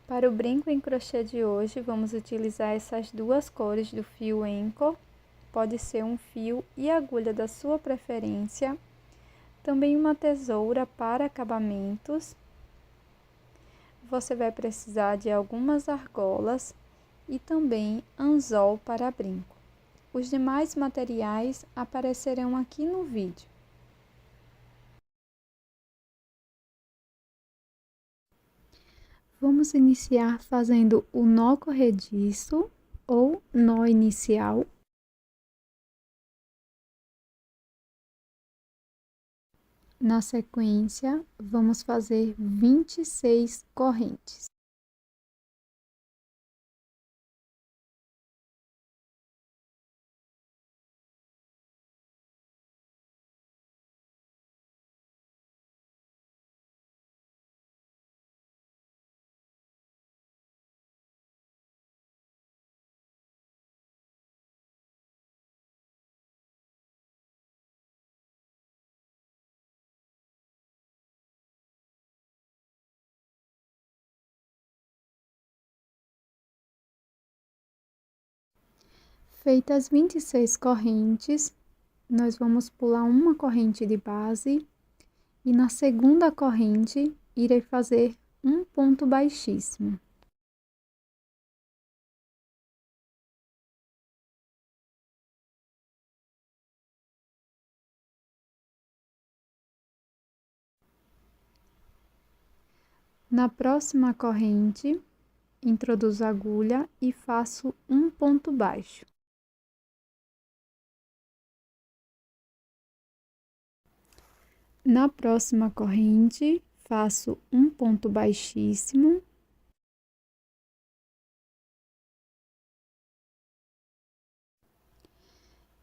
Para o brinco em crochê de hoje, vamos utilizar essas duas cores do fio Anchor. Pode ser um fio e agulha da sua preferência. Também uma tesoura para acabamentos. Você vai precisar de algumas argolas e também anzol para brinco. Os demais materiais aparecerão aqui no vídeo. Vamos iniciar fazendo o nó corrediço ou nó inicial. Na sequência, vamos fazer 26 correntes. Feitas 26 correntes, nós vamos pular uma corrente de base e na segunda corrente irei fazer um ponto baixíssimo. Na próxima corrente, introduzo a agulha e faço um ponto baixo. Na próxima corrente, faço um ponto baixíssimo.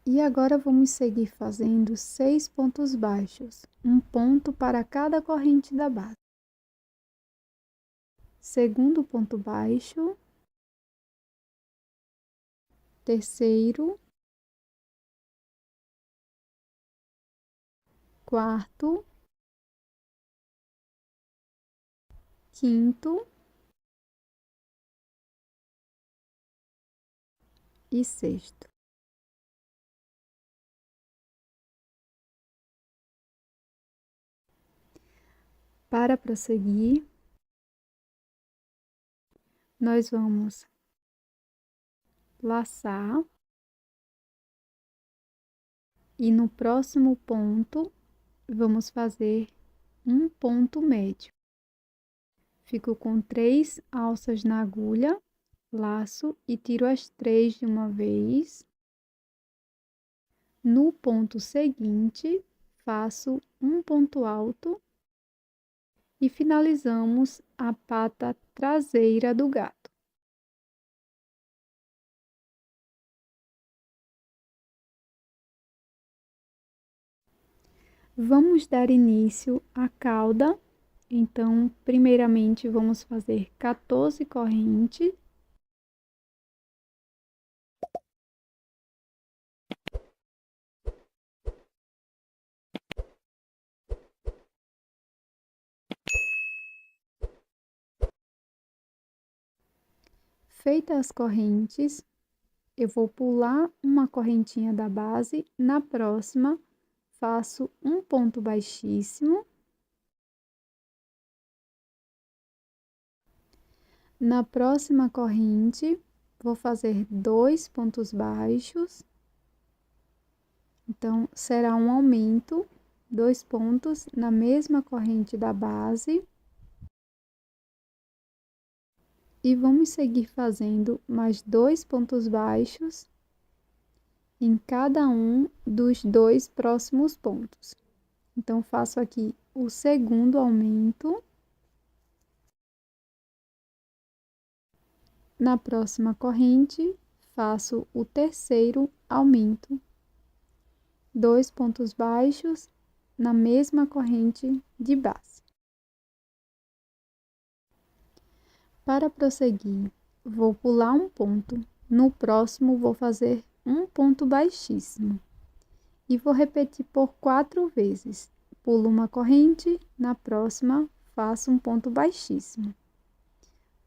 E agora vamos seguir fazendo 6 pontos baixos, um ponto para cada corrente da base. Segundo ponto baixo, terceiro, quarto, quinto e sexto. Para prosseguir, nós vamos laçar e no próximo ponto vamos fazer um ponto médio. Fico com 3 alças na agulha, laço e tiro as 3 de uma vez. No ponto seguinte, faço um ponto alto e finalizamos a pata traseira do gato. Vamos dar início à cauda, então, primeiramente, vamos fazer 14 correntes. Feitas as correntes, eu vou pular uma correntinha da base, na próxima, faço um ponto baixíssimo. Na próxima corrente, vou fazer 2 pontos baixos. Então, será um aumento, 2 pontos na mesma corrente da base. E vamos seguir fazendo mais 2 pontos baixos em cada um dos 2 próximos pontos. Então, faço aqui o segundo aumento. Na próxima corrente, faço o terceiro aumento. 2 pontos baixos na mesma corrente de base. Para prosseguir, vou pular um ponto. No próximo, vou fazer um ponto baixíssimo. E vou repetir por 4 vezes. Pulo uma corrente, na próxima, faço um ponto baixíssimo.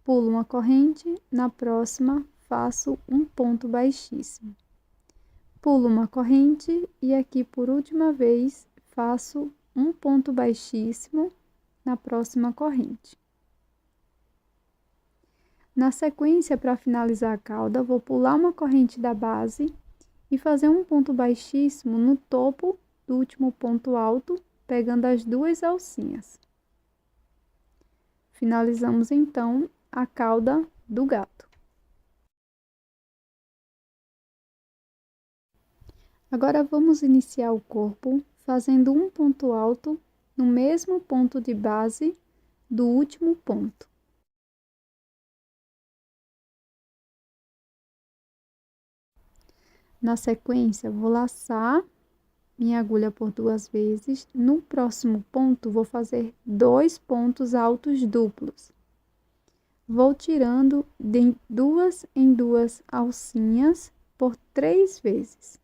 pulo uma corrente, na próxima faço um ponto baixíssimo. Pulo uma corrente e aqui por última vez faço um ponto baixíssimo na próxima corrente. Na sequência, para finalizar a cauda, vou pular uma corrente da base e fazer um ponto baixíssimo no topo do último ponto alto, pegando as duas alcinhas. Finalizamos então a cauda do gato. Agora vamos iniciar o corpo fazendo um ponto alto no mesmo ponto de base do último ponto. Na sequência, vou laçar minha agulha por 2 vezes. No próximo ponto, vou fazer 2 pontos altos duplos. Vou tirando de 2 em 2 alcinhas por 3 vezes.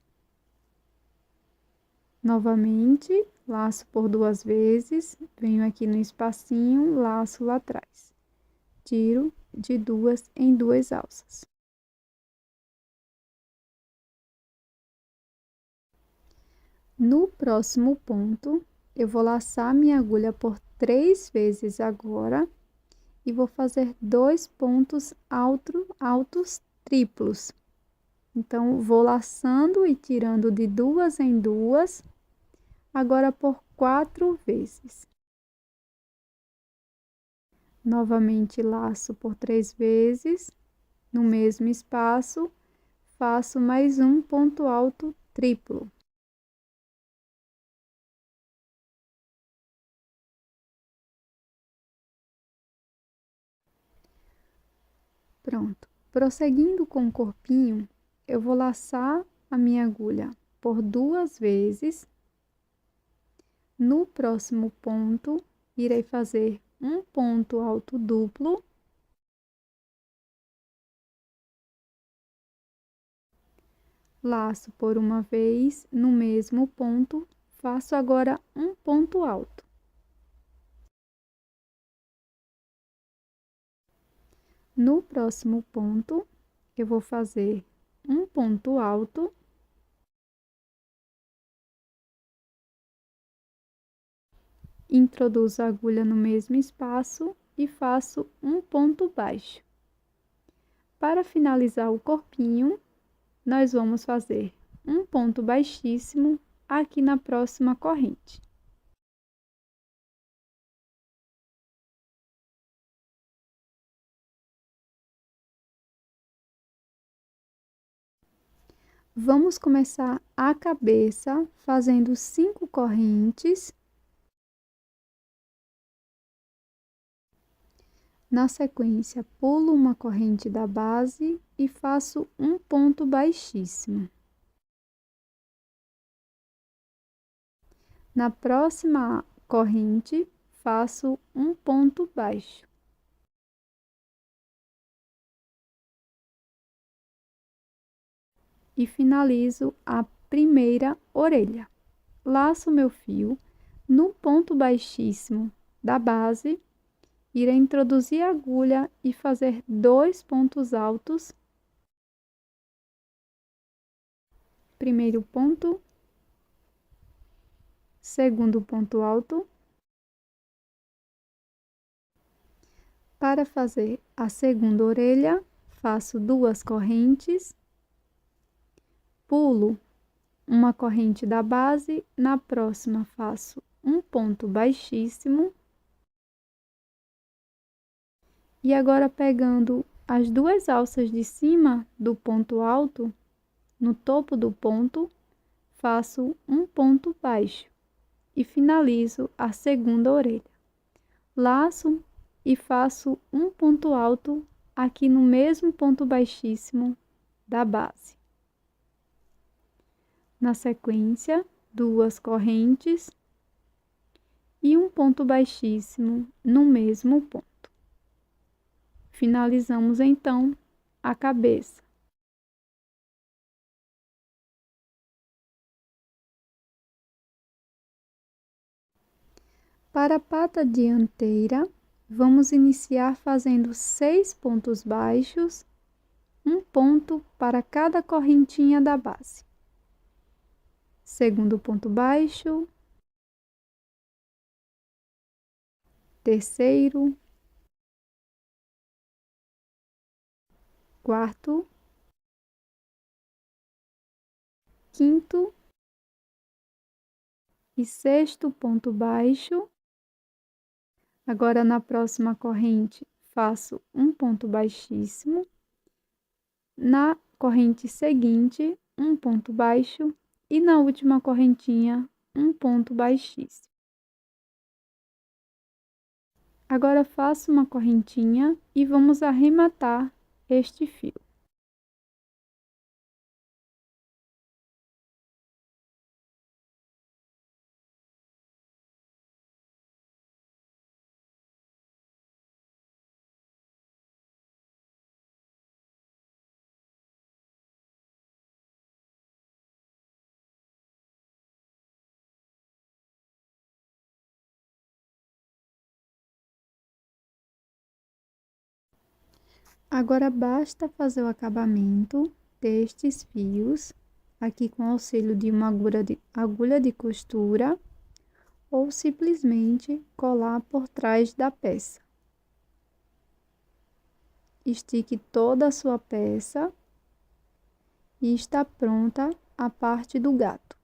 Novamente, laço por 2 vezes, venho aqui no espacinho, laço lá atrás. Tiro de 2 em 2 alças. No próximo ponto, eu vou laçar minha agulha por 3 vezes agora e vou fazer 2 pontos altos triplos. Então, vou laçando e tirando de 2 em 2, agora por 4 vezes. Novamente, laço por 3 vezes, no mesmo espaço, faço mais um ponto alto triplo. Pronto. Prosseguindo com o corpinho, eu vou laçar a minha agulha por 2 vezes. No próximo ponto, irei fazer um ponto alto duplo. Laço por uma vez no mesmo ponto, faço agora um ponto alto. No próximo ponto, eu vou fazer um ponto alto. Introduzo a agulha no mesmo espaço e faço um ponto baixo. Para finalizar o corpinho, nós vamos fazer um ponto baixíssimo aqui na próxima corrente. Vamos começar a cabeça fazendo 5 correntes. Na sequência, pulo uma corrente da base e faço um ponto baixíssimo. Na próxima corrente, faço um ponto baixo. E finalizo a primeira orelha. Laço meu fio no ponto baixíssimo da base, irei introduzir a agulha e fazer 2 pontos altos. Primeiro ponto, segundo ponto alto. Para fazer a segunda orelha, faço 2 correntes, pulo uma corrente da base, na próxima faço um ponto baixíssimo. E agora, pegando as 2 alças de cima do ponto alto, no topo do ponto, faço um ponto baixo e finalizo a segunda orelha. Laço e faço um ponto alto aqui no mesmo ponto baixíssimo da base. Na sequência, 2 correntes e um ponto baixíssimo no mesmo ponto. Finalizamos então a cabeça. Para a pata dianteira, Vamos iniciar fazendo 6 pontos baixos, um ponto para cada correntinha da base. Segundo ponto baixo, terceiro, quarto, quinto e sexto ponto baixo. Agora, na próxima corrente, faço um ponto baixíssimo. Na corrente seguinte, um ponto baixo. E na última correntinha, um ponto baixíssimo. Agora, faço uma correntinha e vamos arrematar este fio. Agora, basta fazer o acabamento destes fios, aqui com auxílio de uma agulha de costura, ou simplesmente colar por trás da peça. Estique toda a sua peça e está pronta a parte do gato.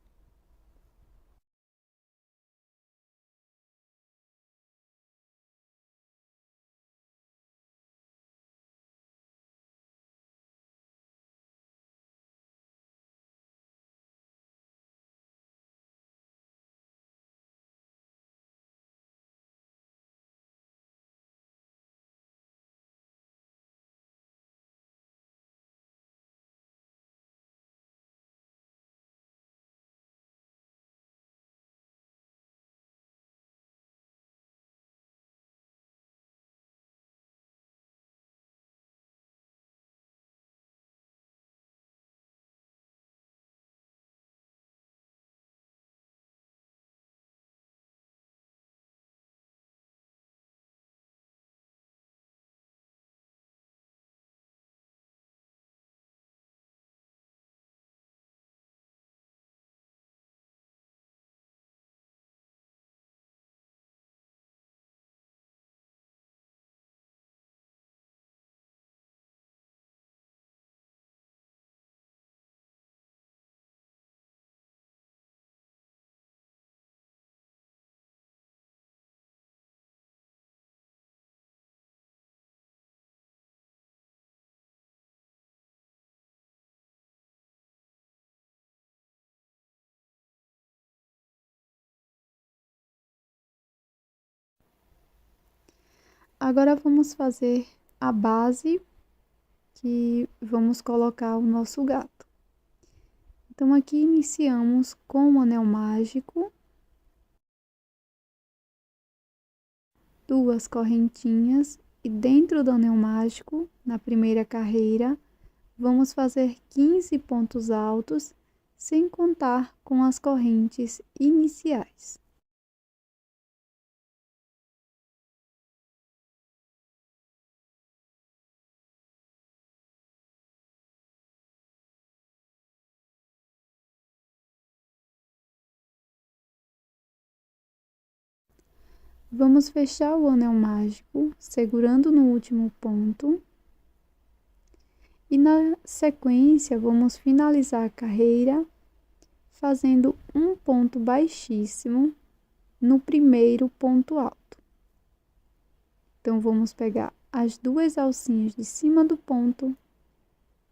Agora, vamos fazer a base que vamos colocar o nosso gato. Então, aqui iniciamos com o anel mágico, 2 correntinhas, e dentro do anel mágico, na primeira carreira, vamos fazer 15 pontos altos, sem contar com as correntes iniciais. Vamos fechar o anel mágico, segurando no último ponto. E na sequência, vamos finalizar a carreira fazendo um ponto baixíssimo no primeiro ponto alto. Então, vamos pegar as 2 alcinhas de cima do ponto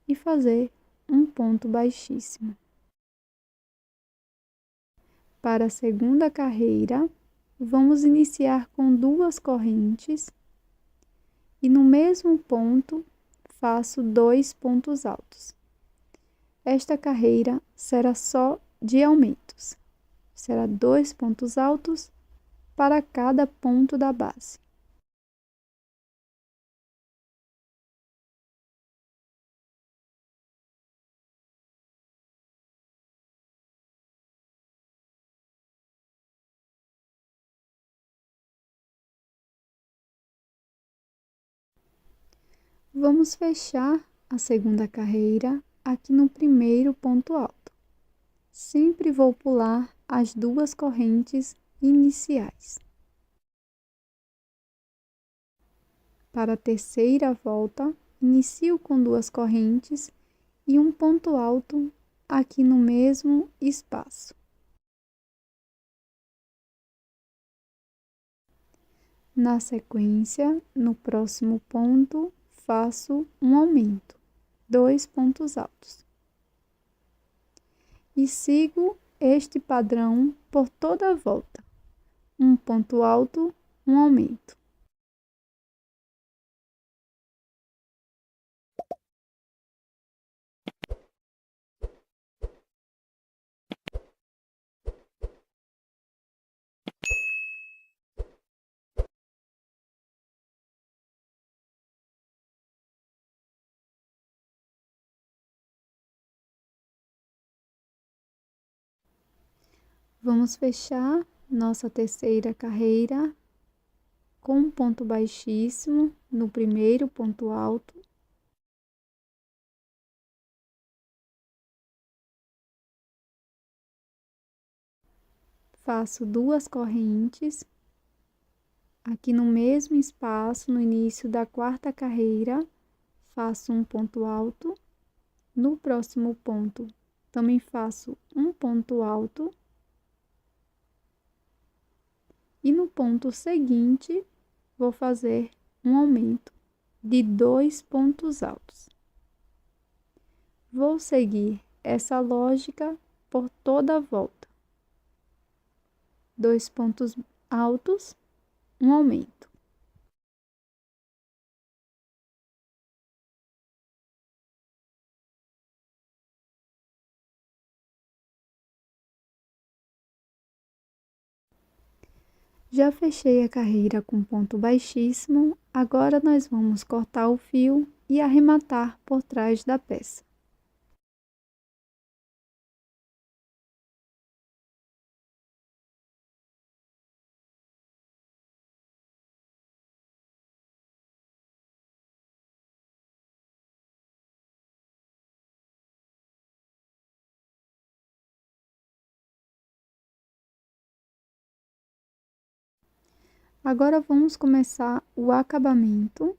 e fazer um ponto baixíssimo. Para a segunda carreira, vamos iniciar com 2 correntes e no mesmo ponto faço 2 pontos altos. Esta carreira será só de aumentos. Será 2 pontos altos para cada ponto da base. Vamos fechar a segunda carreira aqui no primeiro ponto alto. Sempre vou pular as 2 correntes iniciais. Para a terceira volta, inicio com 2 correntes e um ponto alto aqui no mesmo espaço. Na sequência, no próximo ponto, faço um aumento, 2 pontos altos. E sigo este padrão por toda a volta. Um ponto alto, um aumento. Vamos fechar nossa terceira carreira com um ponto baixíssimo no primeiro ponto alto. Faço 2 correntes aqui no mesmo espaço, no início da quarta carreira, faço um ponto alto. No próximo ponto, também faço um ponto alto. E no ponto seguinte, vou fazer um aumento de 2 pontos altos. Vou seguir essa lógica por toda a volta. 2 pontos altos, um aumento. Já fechei a carreira com ponto baixíssimo, agora nós vamos cortar o fio e arrematar por trás da peça. Agora vamos começar o acabamento.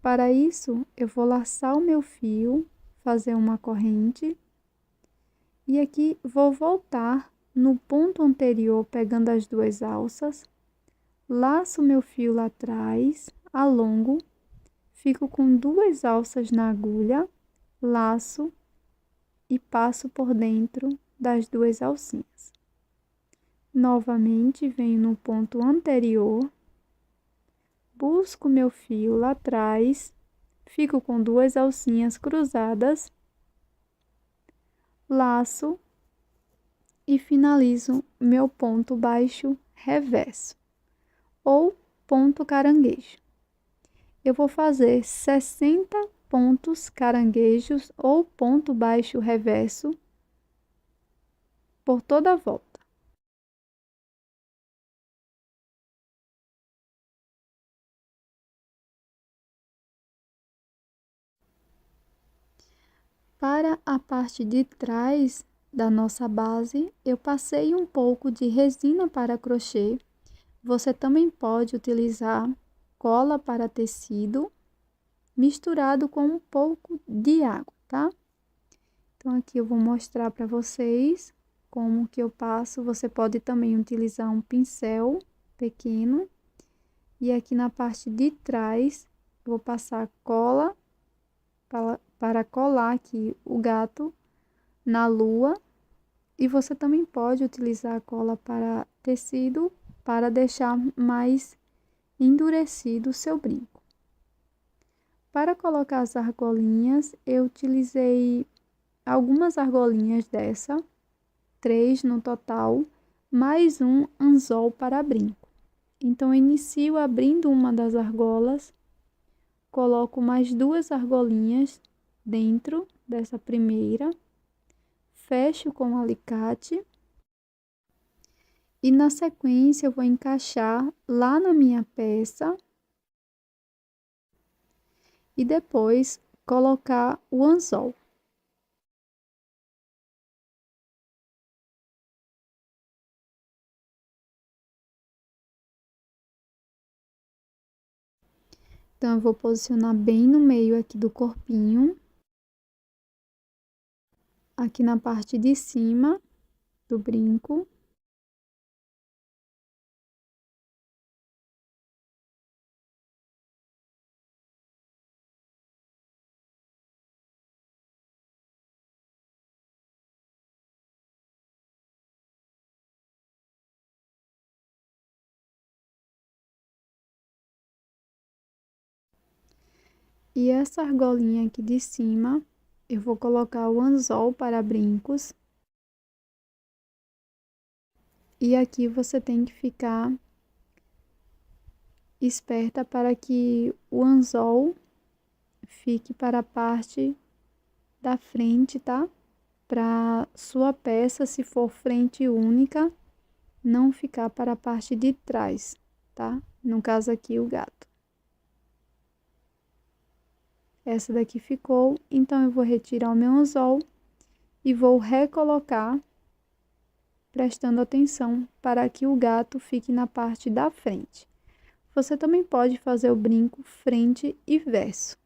Para isso, eu vou laçar o meu fio, fazer uma corrente. E aqui vou voltar no ponto anterior, pegando as 2 alças. Laço meu fio lá atrás, alongo, fico com 2 alças na agulha, laço e passo por dentro das 2 alcinhas. Novamente, venho no ponto anterior, busco meu fio lá atrás, fico com 2 alcinhas cruzadas, laço e finalizo meu ponto baixo reverso, ou ponto caranguejo. Eu vou fazer 60 pontos caranguejos ou ponto baixo reverso por toda a volta. Para a parte de trás da nossa base, eu passei um pouco de resina para crochê. Você também pode utilizar cola para tecido, misturado com um pouco de água, tá? Então, aqui eu vou mostrar para vocês como que eu passo. Você pode também utilizar um pincel pequeno. E aqui na parte de trás, eu vou passar cola para colar aqui o gato na lua. E você também pode utilizar cola para tecido para deixar mais endurecido o seu brinco. Para colocar as argolinhas, eu utilizei algumas argolinhas dessa, 3 no total, mais um anzol para brinco. Então, eu inicio abrindo uma das argolas, coloco mais 2 argolinhas dentro dessa primeira, fecho com o alicate e na sequência eu vou encaixar lá na minha peça e depois colocar o anzol. Então, eu vou posicionar bem no meio aqui do corpinho, aqui na parte de cima do brinco. E essa argolinha aqui de cima, eu vou colocar o anzol para brincos. E aqui você tem que ficar esperta para que o anzol fique para a parte da frente, tá? Para sua peça, se for frente única, não ficar para a parte de trás, tá? No caso aqui, o gato. Essa daqui ficou, então eu vou retirar o meu anzol e vou recolocar, prestando atenção para que o gato fique na parte da frente. Você também pode fazer o brinco frente e verso.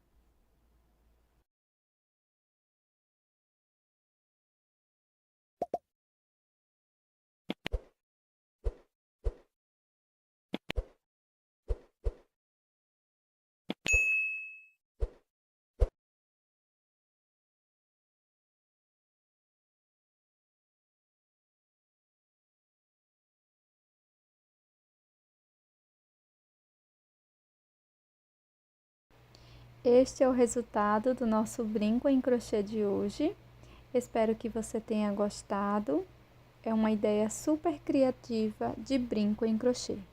Este é o resultado do nosso brinco em crochê de hoje. Espero que você tenha gostado. É uma ideia super criativa de brinco em crochê.